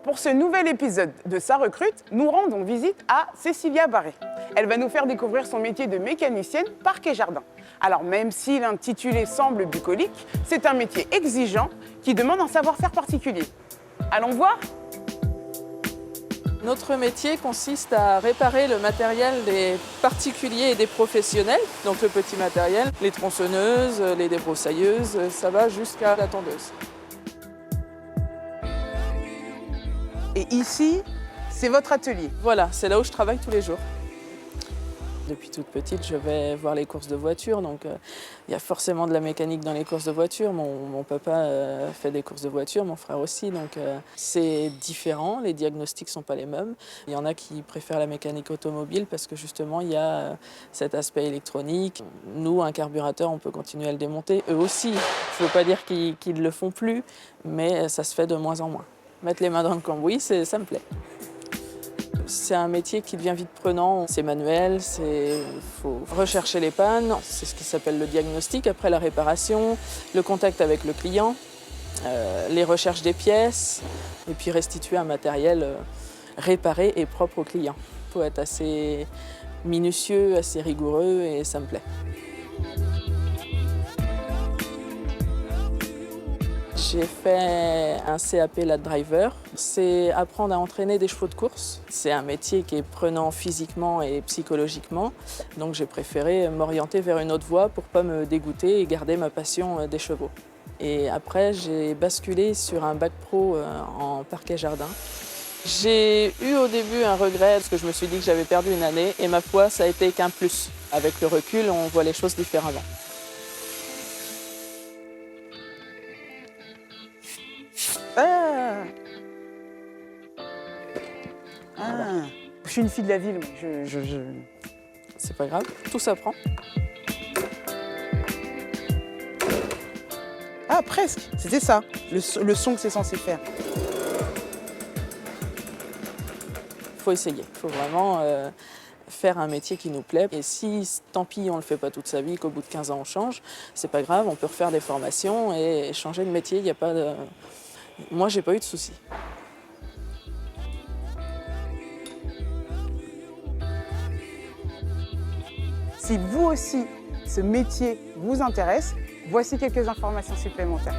Pour ce nouvel épisode de Ça recrute, nous rendons visite à Cécilia Barré. Elle va nous faire découvrir son métier de mécanicienne parc et jardin. Alors même si l'intitulé semble bucolique, c'est un métier exigeant qui demande un savoir-faire particulier. Allons voir ? Notre métier consiste à réparer le matériel des particuliers et des professionnels, donc le petit matériel, les tronçonneuses, les débroussailleuses, ça va jusqu'à la tondeuse. Et ici, c'est votre atelier. Voilà, c'est là où je travaille tous les jours. Depuis toute petite, je vais voir les courses de voitures, donc il y a forcément de la mécanique dans les courses de voitures. Mon papa fait des courses de voitures, mon frère aussi, donc c'est différent, les diagnostics ne sont pas les mêmes. Il y en a qui préfèrent la mécanique automobile parce que justement, il y a cet aspect électronique. Nous, un carburateur, on peut continuer à le démonter, eux aussi. Je ne veux pas dire qu'ils ne le font plus, mais ça se fait de moins en moins. Mettre les mains dans le cambouis, ça me plaît. C'est un métier qui devient vite prenant, c'est manuel, il faut rechercher les pannes, c'est ce qui s'appelle le diagnostic, après la réparation, le contact avec le client, les recherches des pièces, et puis restituer un matériel réparé et propre au client. Il faut être assez minutieux, assez rigoureux et ça me plaît. J'ai fait un CAP LAD Driver. C'est apprendre à entraîner des chevaux de course. C'est un métier qui est prenant physiquement et psychologiquement. Donc j'ai préféré m'orienter vers une autre voie pour ne pas me dégoûter et garder ma passion des chevaux. Et après, j'ai basculé sur un bac pro en parc et jardin. J'ai eu au début un regret parce que je me suis dit que j'avais perdu une année et ma foi, ça a été qu'un plus. Avec le recul, on voit les choses différemment. Je suis une fille de la ville, C'est pas grave, tout s'apprend. Ah, presque, c'était ça, le son que c'est censé faire. Il faut essayer, il faut vraiment faire un métier qui nous plaît. Et si, tant pis, on ne le fait pas toute sa vie, qu'au bout de 15 ans on change, c'est pas grave, on peut refaire des formations et changer de métier, il n'y a pas de... Moi, j'ai pas eu de soucis. Si vous aussi, ce métier vous intéresse, voici quelques informations supplémentaires.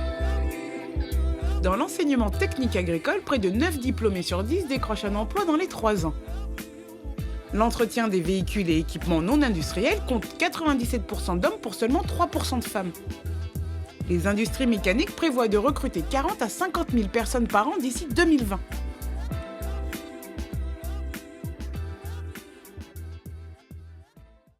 Dans l'enseignement technique agricole, près de 9 diplômés sur 10 décrochent un emploi dans les 3 ans. L'entretien des véhicules et équipements non industriels compte 97% d'hommes pour seulement 3% de femmes. Les industries mécaniques prévoient de recruter 40 à 50 000 personnes par an d'ici 2020.